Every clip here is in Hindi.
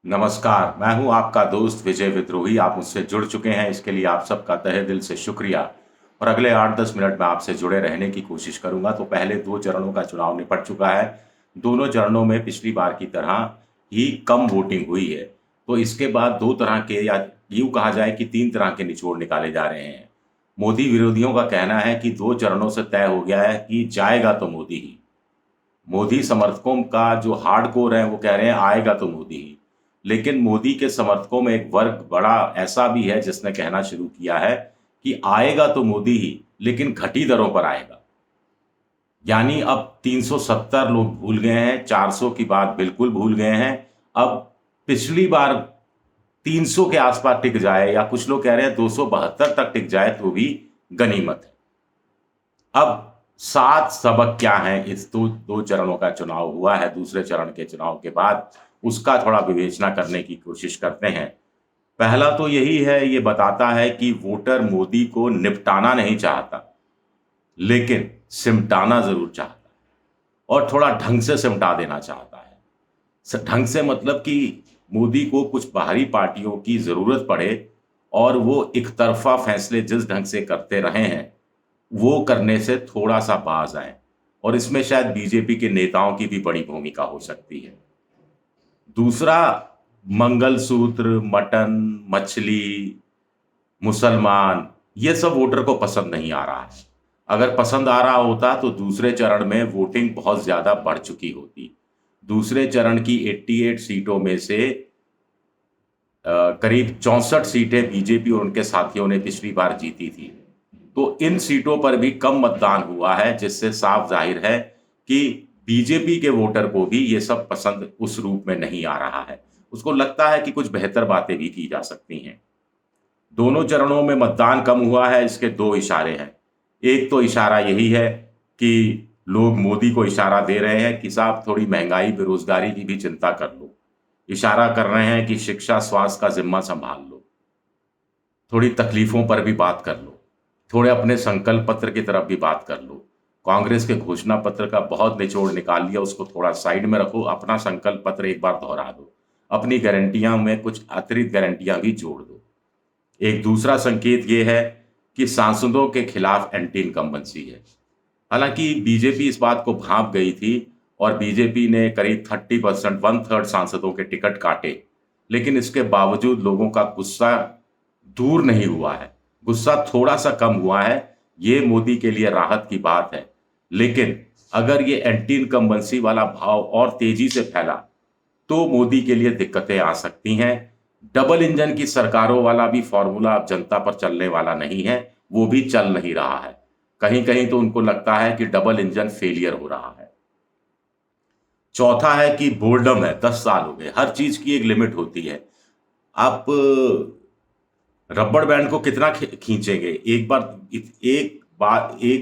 नमस्कार, मैं हूं आपका दोस्त विजय विद्रोही। आप मुझसे जुड़ चुके हैं, इसके लिए आप सबका तहे दिल से शुक्रिया। और अगले 8-10 मिनट में आपसे जुड़े रहने की कोशिश करूंगा। तो पहले 2 चरणों का चुनाव निपट चुका है। दोनों चरणों में पिछली बार की तरह ही कम वोटिंग हुई है। तो इसके बाद 2 तरह के, या यूँ कहा जाए कि 3 तरह के निचोड़ निकाले जा रहे हैं। मोदी विरोधियों का कहना है कि 2 चरणों से तय हो गया है कि जाएगा तो मोदी ही। मोदी समर्थकों का जो हार्डकोर है वो कह रहे हैं आएगा तो मोदी ही। लेकिन मोदी के समर्थकों में एक वर्ग बड़ा ऐसा भी है जिसने कहना शुरू किया है कि आएगा तो मोदी ही, लेकिन घटी दरों पर आएगा। यानी अब 370 लोग भूल गए हैं, 400 की बात बिल्कुल भूल गए हैं। अब पिछली बार 300 के आसपास टिक जाए, या कुछ लोग कह रहे हैं 272 तक टिक जाए तो भी गनीमत है। अब 7 सबक क्या हैं, इस दो चरणों का चुनाव हुआ है, दूसरे चरण के चुनाव के बाद उसका थोड़ा विवेचना करने की कोशिश करते हैं। पहला तो यही है, ये बताता है कि वोटर मोदी को निपटाना नहीं चाहता, लेकिन सिमटाना जरूर चाहता है, और थोड़ा ढंग से सिमटा देना चाहता है। ढंग से मतलब कि मोदी को कुछ बाहरी पार्टियों की जरूरत पड़े और वो एक तरफा फैसले जिस ढंग से करते रहे हैं वो करने से थोड़ा सा बाज आए। और इसमें शायद बीजेपी के नेताओं की भी बड़ी भूमिका हो सकती है। दूसरा, मंगलसूत्र, मटन, मछली, मुसलमान, ये सब वोटर को पसंद नहीं आ रहा है। अगर पसंद आ रहा होता तो दूसरे चरण में वोटिंग बहुत ज्यादा बढ़ चुकी होती। दूसरे चरण की 88 सीटों में से करीब 64 सीटें बीजेपी और उनके साथियों ने पिछली बार जीती थी। तो इन सीटों पर भी कम मतदान हुआ है, जिससे साफ जाहिर है कि बीजेपी के वोटर को भी ये सब पसंद उस रूप में नहीं आ रहा है। उसको लगता है कि कुछ बेहतर बातें भी की जा सकती हैं। दोनों चरणों में मतदान कम हुआ है, इसके 2 इशारे हैं। एक तो इशारा यही है कि लोग मोदी को इशारा दे रहे हैं कि साहब थोड़ी महंगाई, बेरोजगारी की भी चिंता कर लो। इशारा कर रहे हैं कि शिक्षा, स्वास्थ्य का जिम्मा संभाल लो। थोड़ी तकलीफों पर भी बात कर लो। थोड़े अपने संकल्प पत्र की तरफ भी बात कर लो। कांग्रेस के घोषणा पत्र का बहुत निचोड़ निकाल लिया, उसको थोड़ा साइड में रखो। अपना संकल्प पत्र एक बार दोहरा दो। अपनी गारंटियां में कुछ अतिरिक्त गारंटियां भी जोड़ दो। एक दूसरा संकेत ये है कि सांसदों के खिलाफ एंटी इनकम्बेंसी है। हालांकि बीजेपी इस बात को भांप गई थी और बीजेपी ने करीब 30%, 1/3 सांसदों के टिकट काटे, लेकिन इसके बावजूद लोगों का गुस्सा दूर नहीं हुआ है। गुस्सा थोड़ा सा कम हुआ है, ये मोदी के लिए राहत की बात है। लेकिन अगर ये एंटी इनकम्बेंसी वाला भाव और तेजी से फैला तो मोदी के लिए दिक्कतें आ सकती हैं। डबल इंजन की सरकारों वाला भी फॉर्मूला अब जनता पर चलने वाला नहीं है, वो भी चल नहीं रहा है। कहीं कहीं तो उनको लगता है कि डबल इंजन फेलियर हो रहा है। चौथा है कि बोर्डम है, 10 साल हो गए। हर चीज की एक लिमिट होती है। आप रबड़ बैंड को कितना खींचेंगे? एक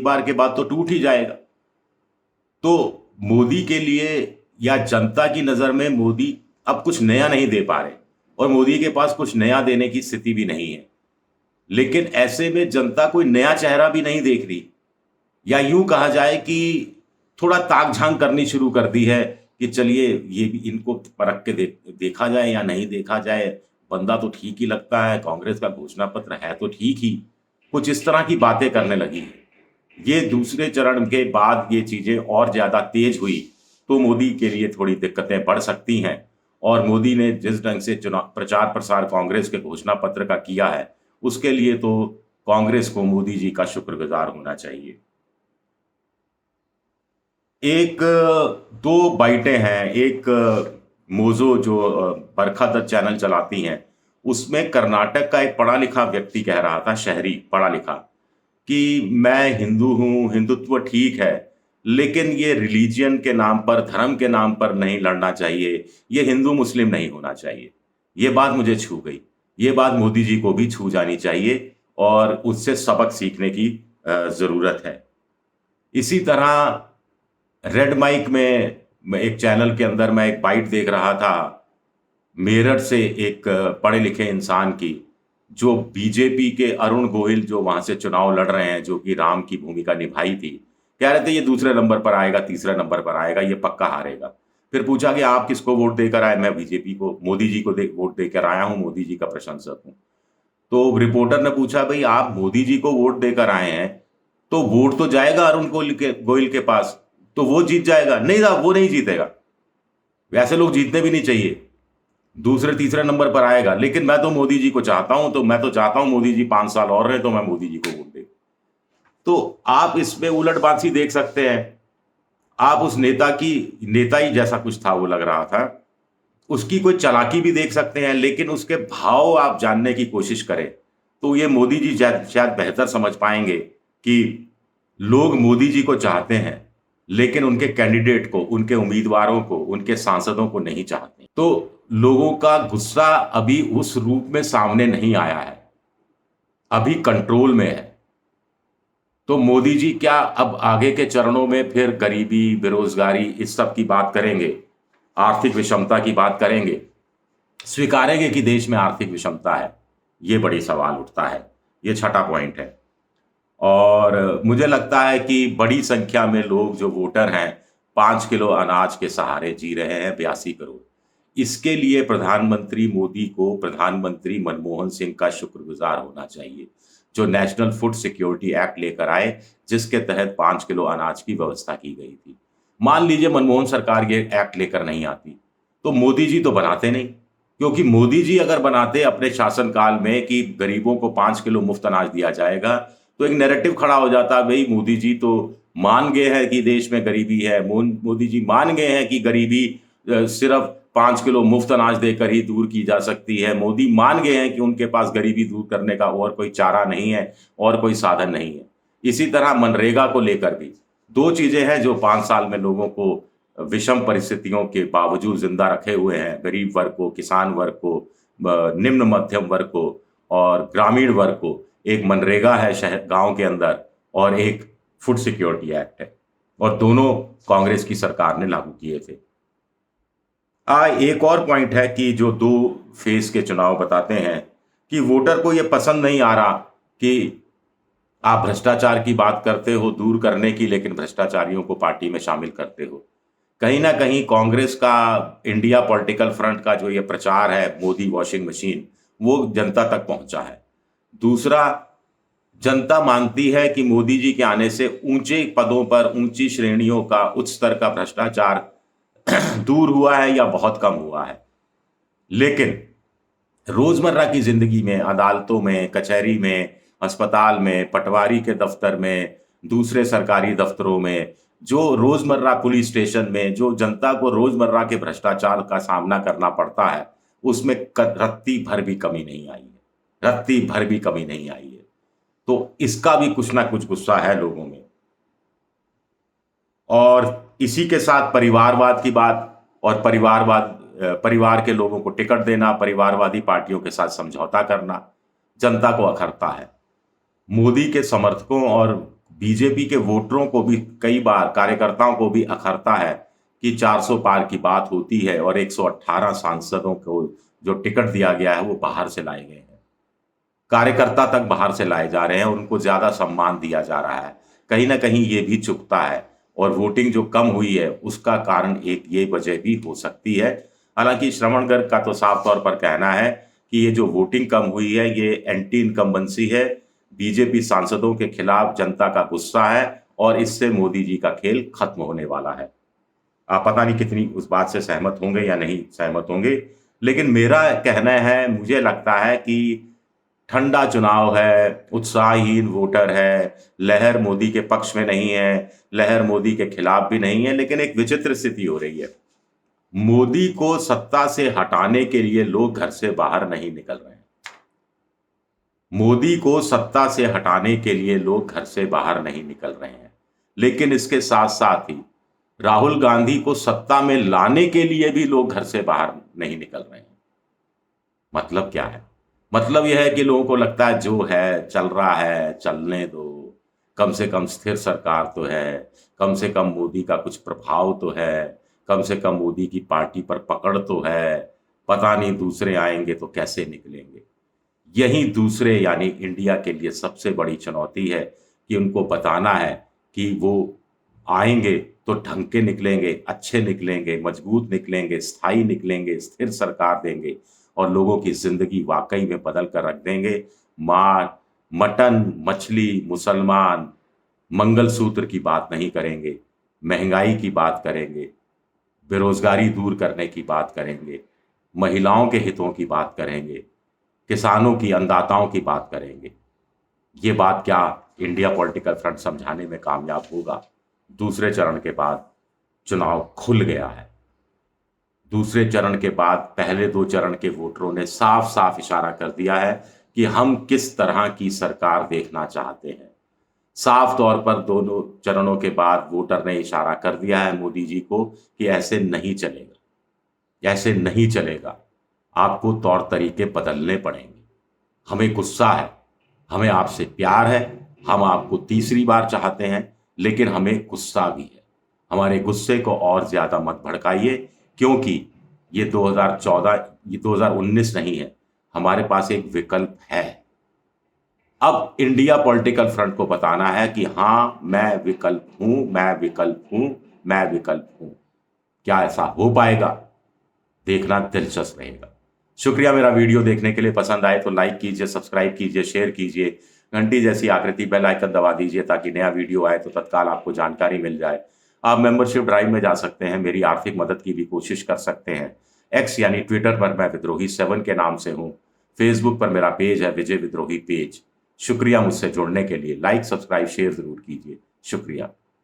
बार के बाद तो टूट ही जाएगा। तो मोदी के लिए या जनता की नजर में मोदी अब कुछ नया नहीं दे पा रहे, और मोदी के पास कुछ नया देने की स्थिति भी नहीं है। लेकिन ऐसे में जनता कोई नया चेहरा भी नहीं देख रही, या यूं कहा जाए कि थोड़ा ताक झांक करनी शुरू कर दी है कि चलिए ये भी इनको परख के देखा जाए या नहीं देखा जाए। बंदा तो ठीक ही लगता है, कांग्रेस का घोषणा पत्र है तो ठीक ही, कुछ इस तरह की बातें करने लगी है। ये दूसरे चरण के बाद ये चीजें और ज्यादा तेज हुई तो मोदी के लिए थोड़ी दिक्कतें बढ़ सकती हैं। और मोदी ने जिस ढंग से चुनाव प्रचार प्रसार कांग्रेस के घोषणा पत्र का किया है, उसके लिए तो कांग्रेस को मोदी जी का शुक्रगुजार होना चाहिए। एक दो बाइटें हैं। एक मोजो जो बरखा दत्त चैनल चलाती हैं, उसमें कर्नाटक का एक पढ़ा लिखा व्यक्ति कह रहा था, शहरी पढ़ा लिखा, कि मैं हिंदू हूं, हिंदुत्व ठीक है, लेकिन ये रिलीजियन के नाम पर, धर्म के नाम पर नहीं लड़ना चाहिए। ये हिंदू मुस्लिम नहीं होना चाहिए। ये बात मुझे छू गई। ये बात मोदी जी को भी छू जानी चाहिए और उससे सबक सीखने की जरूरत है। इसी तरह रेड माइक में एक चैनल के अंदर मैं एक बाइट देख रहा था मेरठ से, एक पढ़े लिखे इंसान की, जो बीजेपी के अरुण गोहिल जो वहां से चुनाव लड़ रहे हैं, जो कि राम की भूमिका निभाई थी, कह रहे थे ये दूसरे नंबर पर आएगा, तीसरे नंबर पर आएगा, ये पक्का हारेगा। फिर पूछा कि आप किसको वोट देकर आए? मैं बीजेपी को, मोदी जी को वोट देकर आया हूँ, मोदी जी का प्रशंसक हूँ। तो रिपोर्टर ने पूछा, भाई आप मोदी जी को वोट देकर आए हैं, तो वोट तो जाएगा अरुण गोयल के पास, तो वो जीत जाएगा? नहीं साहब, वो नहीं जीतेगा। वैसे लोग जीतने भी नहीं चाहिए, दूसरे तीसरे नंबर पर आएगा। लेकिन मैं तो मोदी जी को चाहता हूं, तो मैं तो चाहता हूं मोदी जी 5 साल और रहे, तो मैं मोदी जी को वोट दे। तो आप इसमें उलटबाजी देख सकते हैं। आप उस नेता ही जैसा कुछ था वो लग रहा था, उसकी कोई चालाकी भी देख सकते हैं, लेकिन उसके भाव आप जानने की कोशिश करें तो ये मोदी जी शायद बेहतर समझ पाएंगे कि लोग मोदी जी को चाहते हैं, लेकिन उनके कैंडिडेट को, उनके उम्मीदवारों को, उनके सांसदों को नहीं चाहते। तो लोगों का गुस्सा अभी उस रूप में सामने नहीं आया है, अभी कंट्रोल में है। तो मोदी जी क्या अब आगे के चरणों में फिर गरीबी, बेरोजगारी, इस सब की बात करेंगे, आर्थिक विषमता की बात करेंगे, स्वीकारेंगे कि देश में आर्थिक विषमता है? ये बड़ी सवाल उठता है। ये छठा पॉइंट है। और मुझे लगता है कि बड़ी संख्या में लोग जो वोटर हैं, 5 किलो अनाज के सहारे जी रहे हैं, 82 करोड़। इसके लिए प्रधानमंत्री मोदी को, प्रधानमंत्री मनमोहन सिंह का शुक्रगुजार होना चाहिए, जो नेशनल फूड सिक्योरिटी एक्ट लेकर आए, जिसके तहत 5 किलो अनाज की व्यवस्था की गई थी। मान लीजिए मनमोहन सरकार ये एक्ट लेकर नहीं आती, तो मोदी जी तो बनाते नहीं, क्योंकि मोदी जी अगर बनाते अपने शासनकाल में कि गरीबों को 5 किलो मुफ्त अनाज दिया जाएगा, तो एक नैरेटिव खड़ा हो जाता, भाई मोदी जी तो मान गए हैं कि देश में गरीबी है, मोदी जी मान गए हैं कि गरीबी सिर्फ 5 किलो मुफ्त अनाज देकर ही दूर की जा सकती है। मोदी मान गए हैं कि उनके पास गरीबी दूर करने का और कोई चारा नहीं है और कोई साधन नहीं है। इसी तरह मनरेगा को लेकर भी दो चीजें हैं जो 5 साल में लोगों को विषम परिस्थितियों के बावजूद जिंदा रखे हुए हैं, गरीब वर्ग को, किसान वर्ग को, निम्न मध्यम वर्ग को और ग्रामीण वर्ग को। एक मनरेगा है शहर गांव के अंदर, और एक फूड सिक्योरिटी एक्ट है, और दोनों कांग्रेस की सरकार ने लागू किए थे। एक और पॉइंट है कि जो 2 फेज के चुनाव बताते हैं कि वोटर को यह पसंद नहीं आ रहा कि आप भ्रष्टाचार की बात करते हो दूर करने की, लेकिन भ्रष्टाचारियों को पार्टी में शामिल करते हो। कहीं ना कहीं कांग्रेस का, इंडिया पॉलिटिकल फ्रंट का जो ये प्रचार है, मोदी वॉशिंग मशीन, वो जनता तक पहुंचा है। दूसरा, जनता मानती है कि मोदी जी के आने से ऊंचे पदों पर, ऊंची श्रेणियों का, उच्च स्तर का भ्रष्टाचार दूर हुआ है या बहुत कम हुआ है। लेकिन रोजमर्रा की जिंदगी में, अदालतों में, कचहरी में, अस्पताल में, पटवारी के दफ्तर में, दूसरे सरकारी दफ्तरों में, जो रोजमर्रा पुलिस स्टेशन में जो जनता को रोजमर्रा के भ्रष्टाचार का सामना करना पड़ता है, उसमें रत्ती भर भी कमी नहीं आई है, रत्ती भर भी कमी नहीं आई है। तो इसका भी कुछ ना कुछ गुस्सा है लोगों में। और इसी के साथ परिवारवाद की बात, और परिवार के लोगों को टिकट देना, परिवारवादी पार्टियों के साथ समझौता करना जनता को अखरता है। मोदी के समर्थकों और बीजेपी के वोटरों को भी, कई बार कार्यकर्ताओं को भी अखरता है कि 400 पार की बात होती है और 118 सांसदों को जो टिकट दिया गया है वो बाहर से लाए गए हैं, कार्यकर्ता तक बाहर से लाए जा रहे हैं, उनको ज्यादा सम्मान दिया जा रहा है। कहीं ना कहीं ये भी चुकता है, और वोटिंग जो कम हुई है उसका कारण एक ये वजह भी हो सकती है। हालांकि श्रवण गर्ग का तो साफ तौर पर कहना है कि ये जो वोटिंग कम हुई है ये एंटी इनकम्बेंसी है, बीजेपी सांसदों के खिलाफ जनता का गुस्सा है, और इससे मोदी जी का खेल खत्म होने वाला है। आप पता नहीं कितनी उस बात से सहमत होंगे या नहीं सहमत होंगे, लेकिन मेरा कहना है, मुझे लगता है कि ठंडा चुनाव है, उत्साहहीन वोटर है, लहर मोदी के पक्ष में नहीं है, लहर मोदी के खिलाफ भी नहीं है, लेकिन एक विचित्र स्थिति हो रही है। मोदी को सत्ता से हटाने के लिए लोग घर से बाहर नहीं निकल रहे हैं। मोदी को सत्ता से हटाने के लिए लोग घर से बाहर नहीं निकल रहे हैं, लेकिन इसके साथ साथ ही राहुल गांधी को सत्ता में लाने के लिए भी लोग घर से बाहर नहीं निकल रहे हैं। मतलब क्या है? मतलब यह है कि लोगों को लगता है जो है चल रहा है, चलने दो, कम से कम स्थिर सरकार तो है, कम से कम मोदी का कुछ प्रभाव तो है, कम से कम मोदी की पार्टी पर पकड़ तो है, पता नहीं दूसरे आएंगे तो कैसे निकलेंगे। यही दूसरे यानी इंडिया के लिए सबसे बड़ी चुनौती है कि उनको बताना है कि वो आएंगे तो ढंग के निकलेंगे, अच्छे निकलेंगे, मजबूत निकलेंगे, स्थायी निकलेंगे, स्थिर सरकार देंगे और लोगों की जिंदगी वाकई में बदल कर रख देंगे। मां, मटन, मछली, मुसलमान, मंगलसूत्र की बात नहीं करेंगे, महंगाई की बात करेंगे, बेरोजगारी दूर करने की बात करेंगे, महिलाओं के हितों की बात करेंगे, किसानों की, अन्नदाताओं की बात करेंगे। ये बात क्या इंडिया पॉलिटिकल फ्रंट समझाने में कामयाब होगा? दूसरे चरण के बाद चुनाव खुल गया है। दूसरे चरण के बाद पहले 2 चरण के वोटरों ने साफ साफ इशारा कर दिया है कि हम किस तरह की सरकार देखना चाहते हैं। साफ तौर पर दोनों चरणों के बाद वोटर ने इशारा कर दिया है मोदी जी को कि ऐसे नहीं चलेगा, ऐसे नहीं चलेगा, आपको तौर तरीके बदलने पड़ेंगे। हमें गुस्सा है, हमें आपसे प्यार है, हम आपको तीसरी बार चाहते हैं, लेकिन हमें गुस्सा भी है। हमारे गुस्से को और ज्यादा मत भड़काइए, क्योंकि ये 2014, ये 2019 नहीं है। हमारे पास एक विकल्प है। अब इंडिया पॉलिटिकल फ्रंट को बताना है कि हाँ, मैं विकल्प हूं, मैं विकल्प हूं, मैं विकल्प हूं। क्या ऐसा हो पाएगा? देखना दिलचस्प रहेगा। शुक्रिया मेरा वीडियो देखने के लिए। पसंद आए तो लाइक कीजिए, सब्सक्राइब कीजिए, शेयर कीजिए, घंटी जैसी आकृति बेल आइकन दबा दीजिए ताकि नया वीडियो आए तो तत्काल आपको जानकारी मिल जाए। आप मेंबरशिप ड्राइव में जा सकते हैं, मेरी आर्थिक मदद की भी कोशिश कर सकते हैं। एक्स यानी ट्विटर पर मैं विद्रोही 7 के नाम से हूं। फेसबुक पर मेरा पेज है विजय विद्रोही पेज। शुक्रिया मुझसे जुड़ने के लिए। लाइक, सब्सक्राइब, शेयर जरूर कीजिए। शुक्रिया।